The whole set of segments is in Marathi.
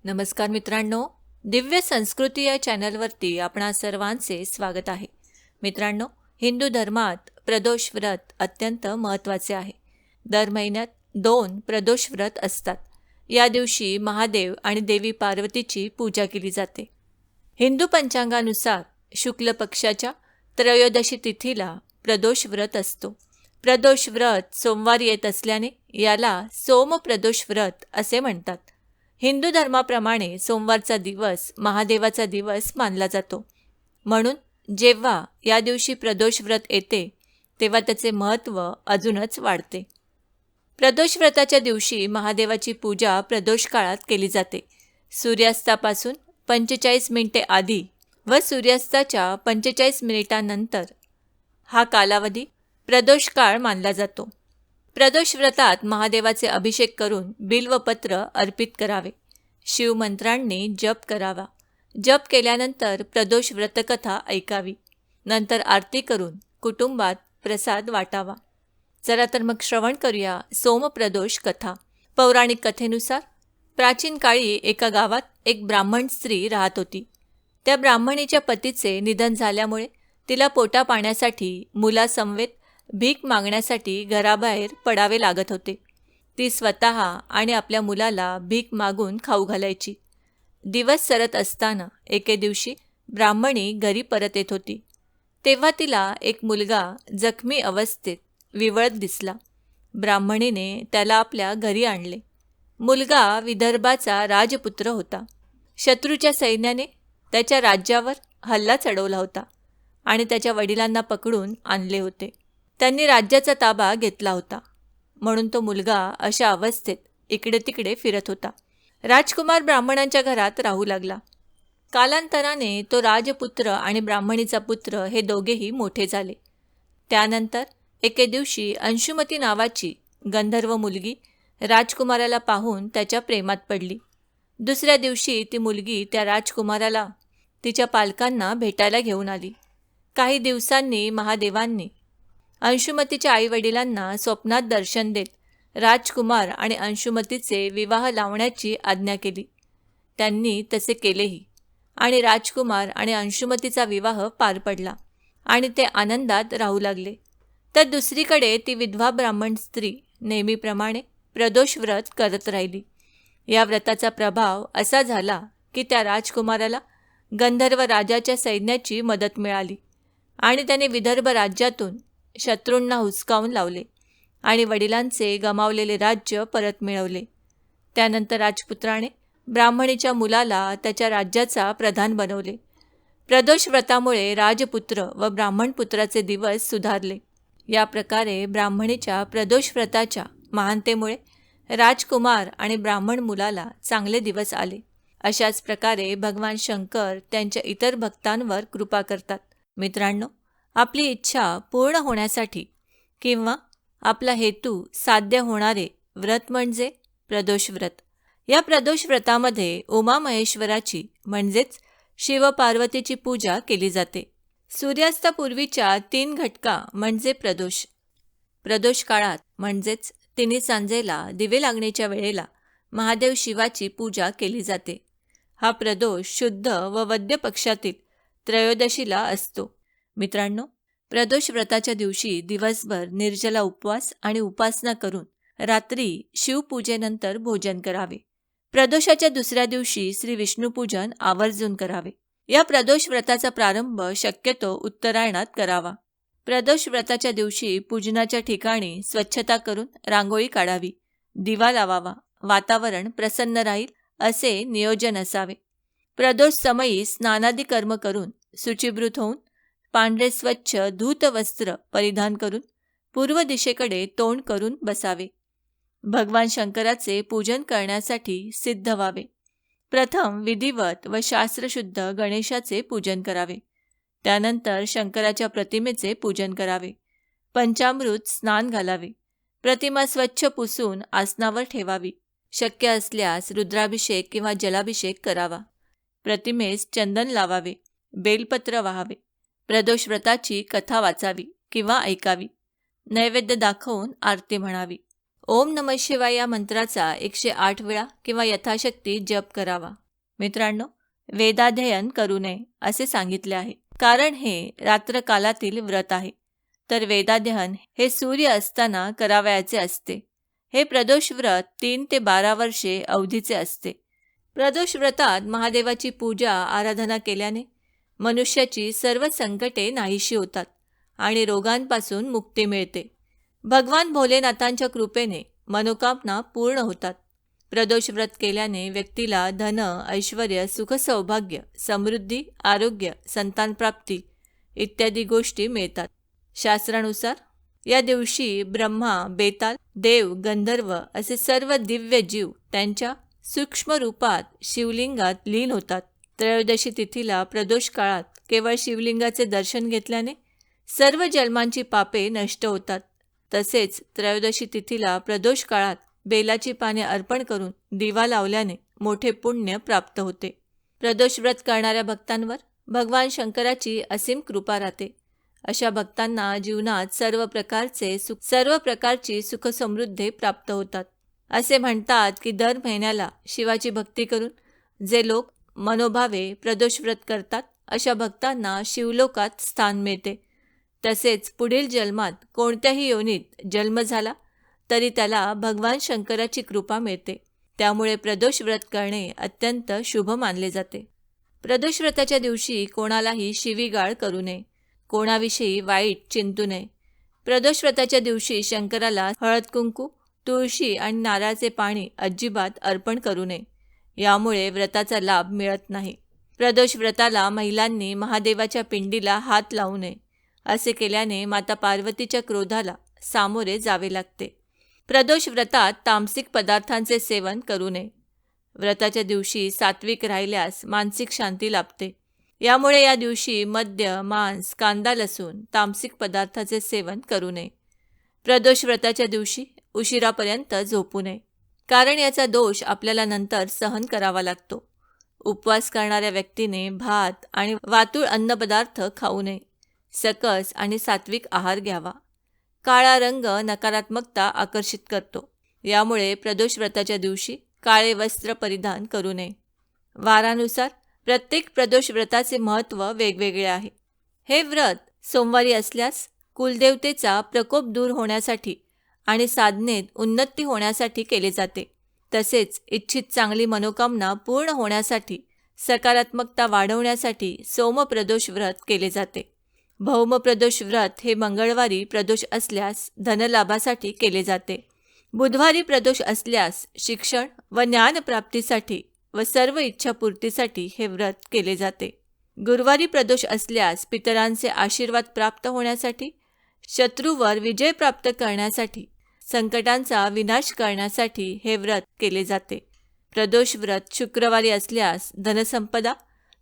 नमस्कार मित्रांनो, दिव्य संस्कृती या चॅनलवरती आपणा सर्वांचे स्वागत आहे. मित्रांनो, हिंदू धर्मात प्रदोष व्रत अत्यंत महत्त्वाचे आहे. दर महिन्यात 2 प्रदोष व्रत असतात. या दिवशी महादेव आणि देवी पार्वतीची पूजा केली जाते. हिंदू पंचांगानुसार शुक्ल पक्षाच्या त्रयोदशी तिथीला प्रदोष व्रत असतो. प्रदोष व्रत सोमवारी येत असल्याने याला सोम प्रदोष व्रत असे म्हणतात. हिंदू धर्माप्रमाणे सोमवारचा दिवस महादेवाचा दिवस मानला जातो. म्हणून जेव्हा या दिवशी प्रदोष व्रत येते तेव्हा त्याचे महत्त्व अजूनच वाढते. प्रदोष व्रताच्या दिवशी महादेवाची पूजा प्रदोष काळात केली जाते. सूर्यास्तापासून 45 मिनिटे आधी व सूर्यास्ताच्या 45 मिनिटांनंतर हा कालावधी प्रदोष काळ मानला जातो. प्रदोष व्रतात महादेवाचे अभिषेक करून बिल्वपत्र अर्पित करावे. शिवमंत्रांनी जप करावा. जप केल्यानंतर प्रदोष व्रतकथा ऐकावी. नंतर आरती करून कुटुंबात प्रसाद वाटावा. चला तर मग श्रवण करूया सोमप्रदोष कथा. पौराणिक कथेनुसार प्राचीन काळी एका गावात एक ब्राह्मण स्त्री राहत होती. त्या ब्राह्मणीच्या पतीचे निधन झाल्यामुळे तिला पोटा पाण्यासाठी मुलासमवेत भीक मागण्यासाठी घराबाहेर पडावे लागत होते. ती स्वतः आणि आपल्या मुलाला भीक मागून खाऊ घालायची. दिवस सरत असताना एके दिवशी ब्राह्मणी घरी परत येत होती. तेव्हा तिला एक मुलगा जखमी अवस्थेत विवळत दिसला. ब्राह्मणीने त्याला आपल्या घरी आणले. मुलगा विदर्भाचा राजपुत्र होता. शत्रूच्या सैन्याने त्याच्या राज्यावर हल्ला चढवला होता आणि त्याच्या वडिलांना पकडून आणले होते. त्यांनी राज्याचा ताबा घेतला होता. म्हणून तो मुलगा अशा अवस्थेत इकडे तिकडे फिरत होता. राजकुमार ब्राह्मणांच्या घरात राहू लागला. कालांतराने तो राजपुत्र आणि ब्राह्मणीचा पुत्र हे दोघेही मोठे झाले. त्यानंतर एके दिवशी अंशुमती नावाची गंधर्व मुलगी राजकुमाराला पाहून त्याच्या प्रेमात पडली. दुसऱ्या दिवशी ती मुलगी त्या राजकुमाराला तिच्या पालकांना भेटायला घेऊन आली. काही दिवसांनी महादेवांनी अंशुमतीच्या आईवडिलांना स्वप्नात दर्शन देत राजकुमार आणि अंशुमतीचे विवाह लावण्याची आज्ञा केली. त्यांनी तसे केलेही आणि राजकुमार आणि अंशुमतीचा विवाह पार पडला आणि ते आनंदात राहू लागले. तर दुसरीकडे ती विधवा ब्राह्मण स्त्री नेहमीप्रमाणे प्रदोष व्रत करत राहिली. या व्रताचा प्रभाव असा झाला की त्या राजकुमाराला गंधर्व राजाच्या सैन्याची मदत मिळाली आणि त्याने विदर्भ राज्यातून शत्रूंना हुसकावून लावले आणि वडिलांचे गमावलेले राज्य परत मिळवले. त्यानंतर राजपुत्राने ब्राह्मणीच्या मुलाला त्याच्या राज्याचा प्रधान बनवले. प्रदोष व्रतामुळे राजपुत्र व ब्राह्मणपुत्राचे दिवस सुधारले. या प्रकारे ब्राह्मणीच्या प्रदोष व्रताच्या महानतेमुळे राजकुमार आणि ब्राह्मण मुलाला चांगले दिवस आले. अशाच प्रकारे भगवान शंकर त्यांच्या इतर भक्तांवर कृपा करतात. मित्रांनो, आपली इच्छा पूर्ण होण्यासाठी किंवा आपला हेतू साध्य होणारे व्रत म्हणजे प्रदोष व्रत. या प्रदोष व्रतामध्ये उमा महेश्वराची म्हणजेच शिवपार्वतीची पूजा केली जाते. सूर्यास्तापूर्वीच्या 3 घटका म्हणजे प्रदोष. प्रदोष काळात म्हणजेच तिन्ही सांजेला दिवे लागण्याच्या वेळेला महादेव शिवाची पूजा केली जाते. हा प्रदोष शुद्ध व वद्य पक्षातील त्रयोदशीला असतो. मित्रांनो, प्रदोष व्रताच्या दिवशी दिवसभर निर्जला उपवास आणि उपासना करून रात्री शिवपूजेनंतर भोजन करावे. प्रदोषाच्या दुसऱ्या दिवशी श्री विष्णूपूजन आवर्जून करावे. या प्रदोष व्रताचा प्रारंभ शक्यतो उत्तरायणात करावा. प्रदोष व्रताच्या दिवशी पूजनाच्या ठिकाणी स्वच्छता करून रांगोळी काढावी, दिवा लावावा, वातावरण प्रसन्न राहील असे नियोजन असावे. प्रदोष समयी स्नानादी कर्म करून शुचिभूत होऊन पांढरे स्वच्छ धूत वस्त्र परिधान करून पूर्व दिशेकडे तोंड करून बसावे. भगवान शंकराचे पूजन करण्यासाठी सिद्ध व्हावे. प्रथम विधिवत व शास्त्रशुद्ध गणेशाचे पूजन करावे. त्यानंतर शंकराच्या प्रतिमेचे पूजन करावे. पंचामृत स्नान घालावे. प्रतिमा स्वच्छ पुसून आसनावर ठेवावी. शक्य असल्यास रुद्राभिषेक किंवा जलाभिषेक करावा. प्रतिमेस चंदन लावावे. बेलपत्र वाहावे. प्रदोष व्रताची कथा वाचावी किंवा ऐकावी. नैवेद्य दाखवून आरती म्हणावी. ओम नमः शिवाय या मंत्राचा 108 वेळा किंवा यथाशक्ती जप करावा. मित्रांनो, वेदाध्ययन करू नये असे सांगितले आहे, कारण हे रात्रकालातील व्रत आहे. तर वेदाध्ययन हे सूर्य असताना करावयाचे असते. हे प्रदोष व्रत 3 ते 12 वर्षे अवधीचे असते. प्रदोष व्रतात महादेवाची पूजा आराधना केल्याने मनुष्याची सर्व संकटे नाहीशी होतात आणि रोगांपासून मुक्ती मिळते. भगवान भोलेनाथांच्या कृपेने मनोकामना पूर्ण होतात. प्रदोष व्रत केल्याने व्यक्तीला धन, ऐश्वर्य, सुख, सौभाग्य, समृद्धी, आरोग्य, संतानप्राप्ती इत्यादी गोष्टी मिळतात. शास्त्रानुसार या दिवशी ब्रह्मा, बेताल, देव, गंधर्व असे सर्व दिव्य जीव त्यांच्या सूक्ष्म रूपात शिवलिंगात लीन होतात. त्रयोदशी तिथीला प्रदोष काळात केवळ शिवलिंगाचे दर्शन घेतल्याने सर्व जन्मांची पापे नष्ट होतात. तसेच त्रयोदशी तिथीला प्रदोष काळात बेलाची पाने अर्पण करून दिवा लावल्याने मोठे पुण्य प्राप्त होते. प्रदोष व्रत करणाऱ्या भक्तांवर भगवान शंकराची असीम कृपा राहते. अशा भक्तांना जीवनात सर्व प्रकारची सुख समृद्धी प्राप्त होतात. असे म्हणतात की दर महिन्याला शिवाची भक्ती करून जे लोक मनोभावे प्रदोष व्रत करतात अशा भक्तांना शिवलोकात स्थान मिळते. तसेच पुढील जन्मात कोणत्याही योनीत जन्म झाला तरी त्याला भगवान शंकराची कृपा मिळते. त्यामुळे प्रदोष व्रत करणे अत्यंत शुभ मानले जाते. प्रदोष व्रताच्या दिवशी कोणालाही शिवीगाळ करू नये, कोणाविषयी वाईट चिंतू नये. प्रदोष व्रताच्या दिवशी शंकराला हळद कुंकू, तुळशी आणि नारळाचे पाणी अजिबात अर्पण करू नये. यामुळे व्रताचा लाभ मिळत नाही. प्रदोष व्रताला महिलांनी महादेवाच्या पिंडीला हात लावू नये. असे केल्याने माता पार्वतीच्या क्रोधाला सामोरे जावे लागते. प्रदोष व्रतात तामसिक पदार्थांचे सेवन करू नये. व्रताच्या दिवशी सात्विक राहिल्यास मानसिक शांती लाभते. यामुळे या दिवशी मद्य, मांस, कांदा, लसूण, तामसिक पदार्थाचे सेवन करू नये. प्रदोष व्रताच्या दिवशी उशिरापर्यंत झोपू नये, कारण याचा दोष आपल्याला नंतर सहन करावा लागतो. उपवास करणाऱ्या व्यक्तीने भात आणि वातुळ अन्नपदार्थ खाऊ नये. सकस आणि सात्विक आहार घ्यावा. काळा रंग नकारात्मकता आकर्षित करतो. यामुळे प्रदोष व्रताच्या दिवशी काळे वस्त्र परिधान करू नये. वारानुसार प्रत्येक प्रदोष व्रताचे महत्त्व वेगवेगळे आहे. हे व्रत सोमवारी असल्यास कुलदेवतेचा प्रकोप दूर होण्यासाठी आणि साधनेत उन्नती होण्यासाठी केले जाते. तसेच इच्छित चांगली मनोकामना पूर्ण होण्यासाठी, सकारात्मकता वाढवण्यासाठी सोमप्रदोष व्रत केले जाते. भौम प्रदोष व्रत हे मंगळवारी प्रदोष असल्यास धनलाभासाठी केले जाते. बुधवारी प्रदोष असल्यास शिक्षण व ज्ञानप्राप्तीसाठी व सर्व इच्छापूर्तीसाठी हे व्रत केले जाते. गुरुवारी प्रदोष असल्यास पितरांचे आशीर्वाद प्राप्त होण्यासाठी, शत्रूवर विजय प्राप्त करण्यासाठी, संकटांचा विनाश करण्यासाठी हे व्रत केले जाते. प्रदोष व्रत शुक्रवारी असल्यास धनसंपदा,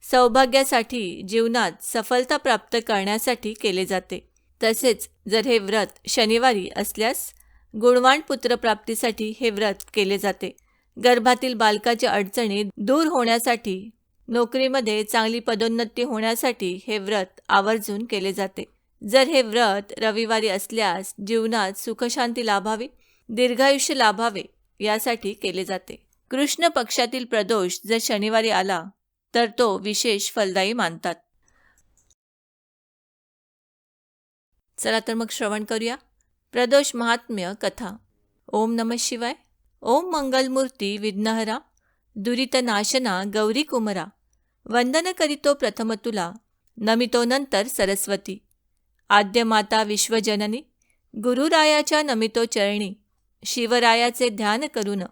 सौभाग्यासाठी, जीवनात सफलता प्राप्त करण्यासाठी केले जाते. तसेच जर हे व्रत शनिवारी असल्यास गुणवान पुत्रप्राप्तीसाठी हे व्रत केले जाते. गर्भातील बालकाच्या अडचणी दूर होण्यासाठी, नोकरीमध्ये चांगली पदोन्नती होण्यासाठी हे व्रत आवर्जून केले जाते. जर हे व्रत रविवारी असल्यास जीवनात सुखशांती लाभावी, दीर्घायुष्य लाभावे यासाठी केले जाते. कृष्ण पक्षातील प्रदोष जर शनिवारी आला तर तो विशेष फलदायी मानतात. चला तर मग श्रवण करूया प्रदोष महात्म्य कथा. ओम नमः शिवाय. ओम मंगलमूर्ती विघ्नहरा, दुरितनाशना गौरी कुमरा, वंदन करीतो प्रथम तुला, नमितो नंतर सरस्वती. आद्य माता विश्वजननी, गुरुरायाच्या नमितो चरणी, शिवरायाचे ध्यान करून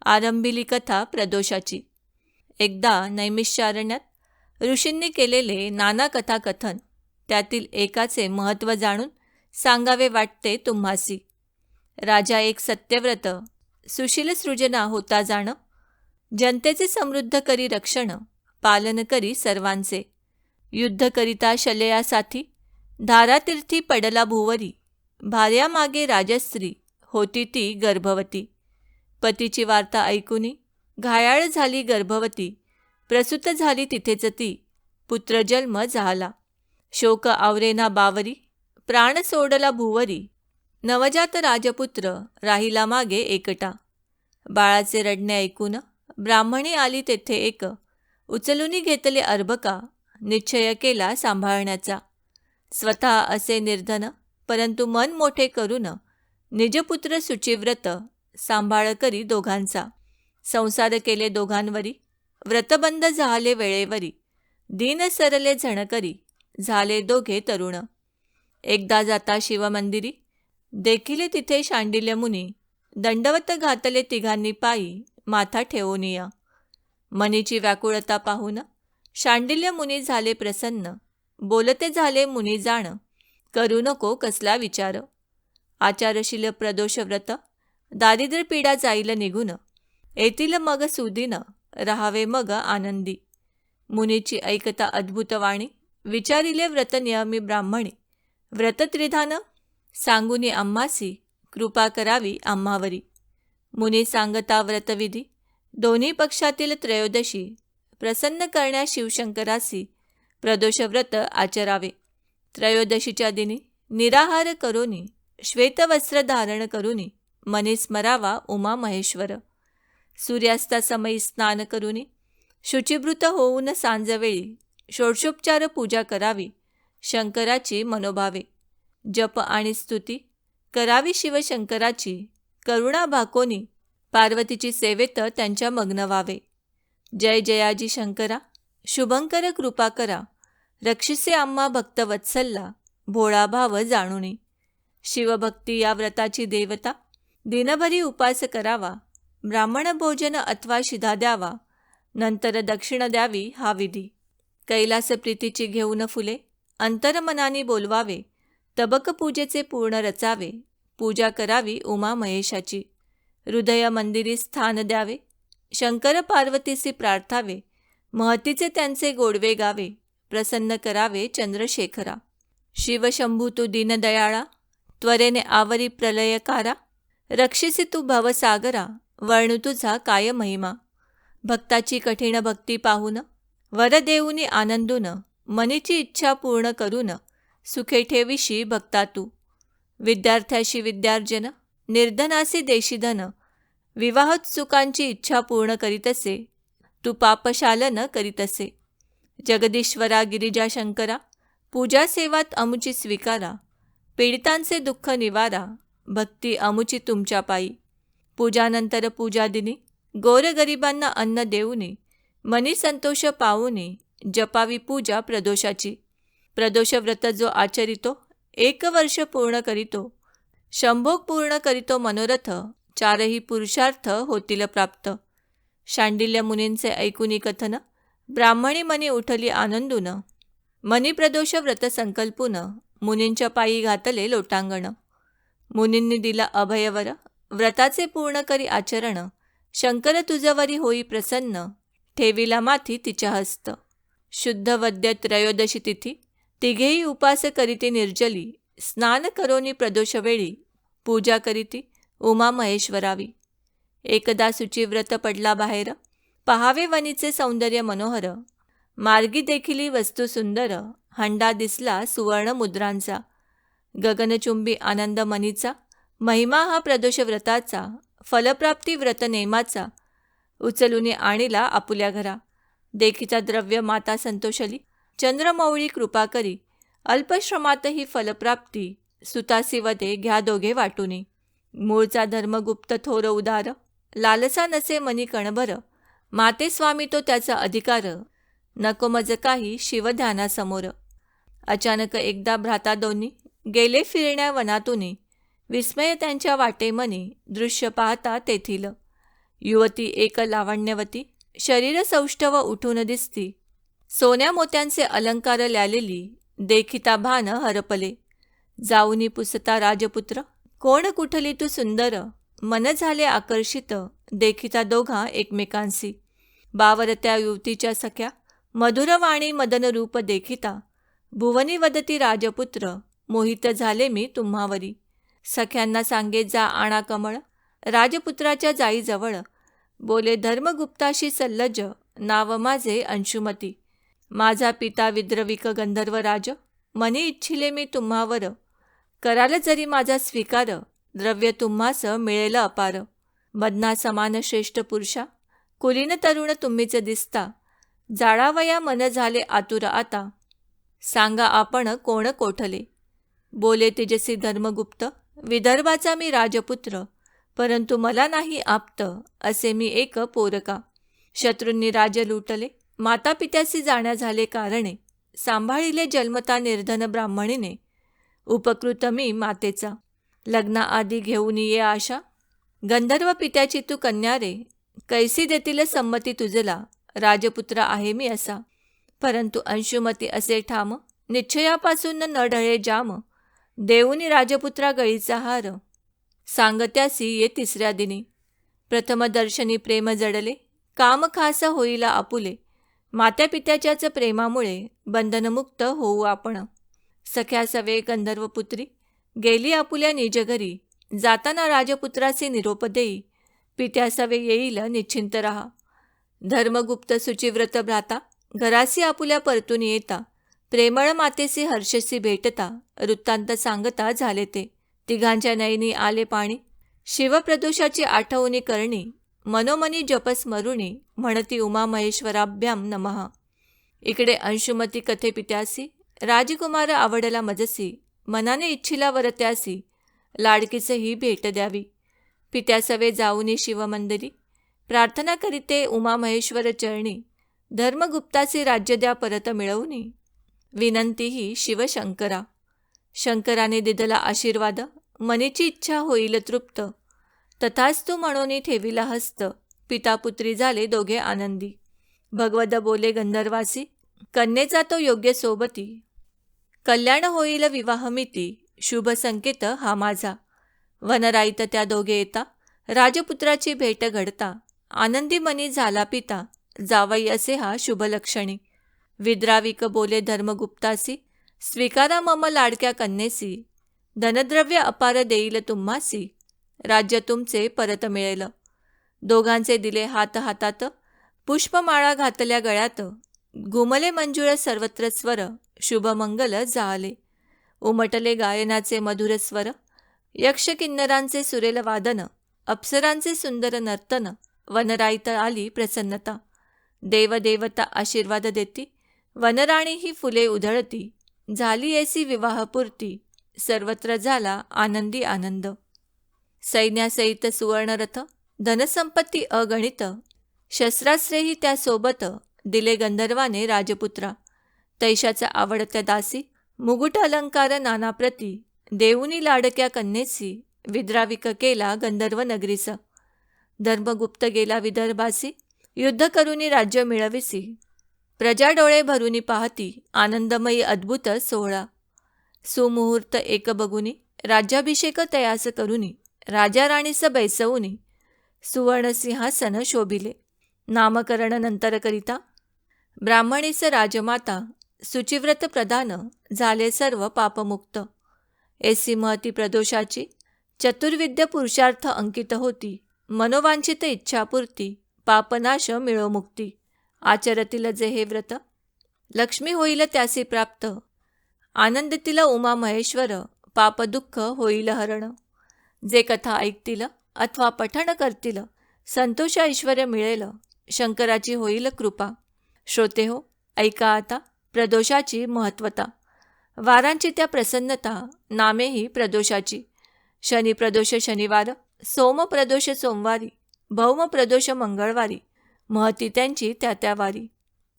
आरंभिली कथा प्रदोषाची. एकदा नैमिषारण्यात ऋषींनी केलेले नाना कथाकथन त्यातील एकाचे महत्त्व जाणून सांगावे वाटते तुम्हासी. राजा एक सत्यव्रत, सुशील सृजना होता जाण, जनतेचे समृद्ध करी रक्षण, पालन करी सर्वांचे. युद्ध करिता शल्ययासाठी, धारातीर्थी पडला भुवरी, भार्यामागे राजस्त्री, होती ती गर्भवती. पतीची वार्ता ऐकुनी घायाळ झाली गर्भवती, प्रसूत झाली तिथेच ती, पुत्रजन्म झाला. शोक आवरेना बावरी, प्राण सोडला भुवरी, नवजात राजपुत्र राहिला मागे एकटा. बाळाचे रडणे ऐकून ब्राह्मणी आली तेथे एक. उचलूनी घेतले अर्भका, निश्चय केला सांभाळण्याचा. स्वतः असे निर्धन, परंतु मन मोठे करून निजपुत्र शुचिव्रत सांभाळ करी दोघांचा. संसार केले दोघांवरी, व्रतबंध झाले वेळेवरी. दीन सरले झणकरी, झाले दोघे तरुण. एकदा जाता शिवमंदिरी, देखिले तिथे शांडिल्य मुनी. दंडवत घातले तिघांनी पायी, माथा ठेवूनिया. मनीची व्याकुळता पाहून शांडिल्य मुनी झाले प्रसन्न. बोलते झाले मुनी जाण, करू नको कसला विचार. आचारशील प्रदोष व्रत, दारिद्र्य पीडा जाईल निघून. येतील मग सुदिन, राहावे मग आनंदी. मुनीची ऐकता अद्भुत वाणी, विचारिले व्रत नियमी ब्राह्मणी. व्रत त्रिधान सांगुनी आम्हासी, कृपा करावी आम्हावरी. मुनी सांगता व्रतविधी, दोन्ही पक्षातील त्रयोदशी. प्रसन्न करण्या शिवशंकरासी, प्रदोष व्रत आचरावे. त्रयोदशीच्या दिनी निराहार करोनी, श्वेतवस्त्र धारण करुनी. मनी स्मरावा उमा महेश्वर. सूर्यास्तासमयी स्नान करुनी, शुचिभृत होऊन सांजवेळी. षोडशोपचार पूजा करावी, शंकराची मनोभावे. जप आणि स्तुती करावी शिवशंकराची. करुणा भाकोनी, पार्वतीची सेवेत त्यांच्या मग्न व्हावे. जय जयाजी शंकरा, शुभंकर कृपा करा. रक्षिसे आम्हा भक्तवत्सल्ला, भोळा भाव जाणुनी. शिवभक्ती या व्रताची देवता, दिनभरी उपास करावा. ब्राह्मण भोजन अथवा शिधा द्यावा, नंतर दक्षिण द्यावी हा विधी. कैलास प्रीतीची घेऊन फुले, अंतरमनानी बोलवावे. तबक पूजेचे पूर्ण रचावे, पूजा करावी उमा महेशाची. हृदय मंदिरी स्थान द्यावे, शंकर पार्वतीसी प्रार्थावे. महतीचे त्यांचे गोडवे गावे, प्रसन्न करावे चंद्रशेखरा. शिवशंभू तू दीनदयाळा, त्वरेने आवरी प्रलयकारा. रक्षिसी तू भवसागरा, वर्णू तुझा काय महिमा. भक्ताची कठीण भक्ती पाहून, वर देऊनी आनंदून. मनीची इच्छा पूर्ण करून, सुखे ठेविशी भक्ता तू. विद्यार्थ्याशी विद्यार्जन, निर्धनासी देशीधन. विवाहोत्सुकांची इच्छा पूर्ण करीतसे, तू पापशालन करीतसे. जगदीश्वरा गिरिजा शंकरा, पूजा सेवात अमुची स्वीकारा. पीडितांचे दुःख निवारा, भक्ती अमुची तुमच्या पायी. पूजानंतर पूजा दिनी, गोरगरिबांना अन्न देऊनी. मनी संतोष पावूनी, जपावी पूजा प्रदोषाची. प्रदोष व्रत जो आचरितो, 1 वर्ष पूर्ण करीतो. शंभोग पूर्ण करीतो मनोरथ, 4ही पुरुषार्थ होतील प्राप्त. शांडिल्य मुनींचे ऐकुनी कथन, ब्राह्मणी मनी उठली आनंदून. मनी प्रदोष व्रत संकल्पून, मुनींच्या पायी घातले लोटांगण. मुनींनी दिला अभयवर, व्रताचे पूर्ण करी आचरण. शंकर तुझवरी होई प्रसन्न, ठेविला माथी तिच्या हस्त. शुद्ध वद्य त्रयोदशी तिथी, तिघेही उपास करीती निर्जली. स्नान करोनी प्रदोष वेळी, पूजा करीती उमा महेश्वरावी. एकदा शुचिव्रत पडला बाहेर, पहावे वनीचे सौंदर्य मनोहर. मार्गी देखिली वस्तू सुंदर, हंडा दिसला सुवर्ण मुद्रांचा. गगनचुंबी आनंद मनीचा, महिमा हा प्रदोष व्रताचा. फलप्राप्ती व्रत नेमाचा, उचलूनी आणिला आपुल्या घरा. देखीचा द्रव्य माता संतोषली, चंद्रमौळी कृपा करी. अल्पश्रमातही फलप्राप्ती, सुतासी वदे घ्या दोघे वाटुनी. मूळचा धर्मगुप्त थोर उदार, लालसा नसे मनी कणभर. माते स्वामी तो त्याचा अधिकार, नको मज काही शिवध्यानासमोर. अचानक एकदा भ्राता दोन्ही, गेले फिरण्या वनातुनी. विस्मय त्यांच्या वाटे मनी, दृश्य पाहता तेथील. युवती एक लावण्यवती, शरीर सौष्ठव उठून दिसती. सोन्या मोत्यांचे अलंकार ल्यालेली, देखिता भान हरपले. जाऊनी पुसता राजपुत्र, कोण कुठली तू सुंदर. मन झाले आकर्षित, देखिता दोघा एकमेकांसी. बावरत्या युवतीच्या सख्या, मधुरवाणी मदन रूप देखिता. भुवनी वदती राजपुत्र, मोहित झाले मी तुम्हावरी. सख्यांना सांगे जा आणा कमळ, राजपुत्राच्या जाईजवळ. बोले धर्मगुप्ताशी सल्लज, नाव माझे अंशुमती. माझा पिता विद्रविक गंधर्व राज, मनी इच्छिले मी तुम्हावर. कराल जरी माझा स्वीकार, द्रव्य तुम्हास मिळेल अपार. मदना समान श्रेष्ठ पुरुषा, कुलीन तरुण तुम्हीच दिसता. जाळावया मन झाले आतुर आता, सांगा आपण कोण कोठले. बोले तेजसी धर्मगुप्त, विदर्भाचा मी राजपुत्र. परंतु मला नाही आप्त, असे मी एक पोरका. शत्रूंनी राज्य लुटले, माता पित्यासी जाण्या झाले कारणे. सांभाळिले जन्मता निर्धन ब्राह्मणीने, उपकृत मी मातेचा. लग्नाआधी घेऊन ये आशा, गंधर्व पित्याची तू कन्या रे. कैसी देतील संमती तुझला, राजपुत्र आहे मी असा. परंतु अंशुमती असे ठाम, निश्चयापासून न ढळे जाम. देऊनी राजपुत्रा गळीचा हार, सांगत्यासी ये तिसऱ्या दिनी. प्रथम दर्शनी प्रेम जडले, काम खास होईला आपुले. मात्या पित्याच्याच प्रेमामुळे बंधनमुक्त होऊ आपण. सख्या सवे गंधर्वपुत्री, गेली आपुल्या निजघरी. जाताना राजपुत्राचे निरोप देई, पित्या सवे येईल निश्चिंत रहा. धर्मगुप्त शुचिव्रत भ्राता, घरासी आपुल्या परतून येता. प्रेमळ मातेसी हर्षसी भेटता, वृत्तांत सांगता झाले ते. तिघांच्या नयनी आले पाणी, शिवप्रदोषाची आठवणी करणी. मनोमनी जपस्मरुणी, म्हणती उमा महेश्वराभ्याम नमः. इकडे अंशुमती कथे पित्यासी, राजकुमार आवडला मजसी. मनाने इच्छिला वरत्यासी, लाडकीचे ही भेट द्यावी. पित्यासवे जाऊनी शिवमंदिरी, प्रार्थना करीते उमा महेश्वर चरणी. धर्मगुप्ताचे राज्य द्या परत मिळवणी, विनंती ही शिवशंकरा. शंकराने दिदला आशीर्वाद, मनीची इच्छा होईल तृप्त. तथास्तु म्हणून ठेविला हस्त, पिता पुत्री झाले दोघे आनंदी. भगवद बोले गंधर्वासी, कन्येचा तो योग्य सोबती. कल्याण होईल विवाहमिती, शुभ संकेत हा माझा. वनराईत त्या दोघे येता, राजपुत्राची भेट घडता. आनंदी मनी झाला पिता, जावई असे हा शुभलक्षणी. विद्राविक बोले धर्मगुप्तासी, स्वीकारा मम लाडक्या कन्येसी. धनद्रव्य अपार देईल तुम्हासी, राज्य तुमचे परत मिळेल. दोघांचे दिले हात हातात, पुष्पमाळा घातल्या गळ्यात. घुमले मंजुळ सर्वत्र स्वर, शुभमंगल जाले. उमटले गायनाचे मधुर स्वर, यक्ष किन्नरांचे सुरेल वादन. अप्सरांचे सुंदर नर्तन, वनराईत आली प्रसन्नता. देवदेवता आशीर्वाद देती, वनराणी ही फुले उधळती. झाली ऐसी विवाहपूर्ती, सर्वत्र झाला आनंदी आनंद. सैन्यासहित सुवर्णरथ, धनसंपत्ती अगणित. शस्त्रास्त्रेही त्यासोबत, दिले गंधर्वाने राजपुत्रा. तैशाचा आवडत्या दासी, मुकुट अलंकार नानाप्रती. देऊनी लाडक्या कन्येसी, विद्राविक केला गंधर्व नगरीस. धर्मगुप्त गेला विदर्भासी, युद्ध करूनी राज्य मिळविसी. प्रजा डोळे भरूनी पाहती, आनंदमयी अद्भुत सोहळा. सुमुहूर्त एक बघुनी, राज्याभिषेक तयास करुनी. राजा राणीस बैसवुनी, सुवर्णसिंहासन शोभिले. नामकरण नंतर करिता, ब्राह्मणीस राजमाता. शुचिव्रत प्रधान, झाले सर्व पापमुक्त. ऐसी महती प्रदोषाची, चतुर्विद्य पुरुषार्थ अंकित होती. मनोवांछित इच्छापूर्ती, पापनाश मिळो मुक्ती. आचरतील जे हे व्रत, लक्ष्मी होईल त्यासी प्राप्त. आनंदतील उमा महेश्वर, पाप दुःख होईल हरण. जे कथा ऐकतील अथवा पठण करतील, संतोष ऐश्वर्य मिळेल. शंकराची होईल कृपा. श्रोते हो, ऐका आता प्रदोषाची महत्वता. वारांची त्या प्रसन्नता, नामेही प्रदोषाची. शनी प्रदोष शनिवार, सोम प्रदोष सोमवारी, भौम प्रदोष मंगळवारी. महती त्यांची त्या त्या वारी.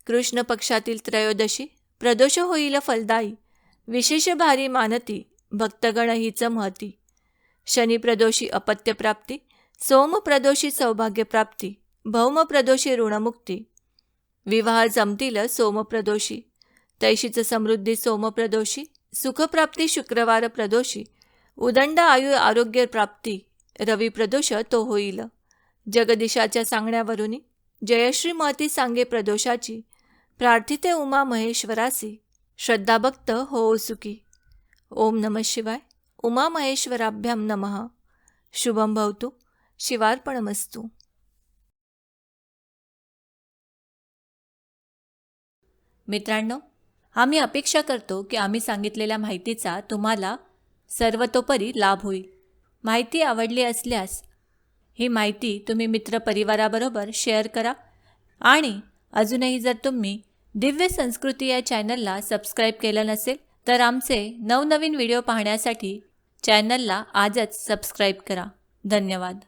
कृष्ण पक्षातील त्रयोदशी, प्रदोष होईल फलदायी. विशेष भारी मानती, भक्तगण हीच महती. शनी प्रदोषी अपत्यप्राप्ती, सोम प्रदोषी सौभाग्यप्राप्ती, भौम प्रदोषी ऋणमुक्ती. विवाह जमतील सोमप्रदोषी, तैशीच समृद्धी सोमप्रदोषी. सुखप्राप्ती शुक्रवार प्रदोषी, उदंड आयु आरोग्य प्राप्ती. रवी प्रदोष तो होईल. जगदीशाच्या सांगण्यावरुनी, जयश्री महती सांगे प्रदोषाची. प्रार्थिते उमा महेश्वरासी, श्रद्धाभक्त हो सुखी. ओम नमः शिवाय. उमा महेश्वराभ्याम नमः. शुभम भवतु. शिवार्पणमस्तु. मित्रांनो, आम्ही अपेक्षा करतो की आम्ही सांगितलेल्या माहितीचा तुम्हाला सर्वतोपरी लाभ होईल. माहिती आवडली असल्यास ही माहिती तुम्ही मित्रपरिवाराबरोबर शेअर करा आणि अजूनही जर तुम्ही दिव्य संस्कृती या चॅनलला सबस्क्राईब केलं नसेल तर आमचे नवनवीन व्हिडिओ पाहण्यासाठी चॅनलला आजच सबस्क्राईब करा. धन्यवाद.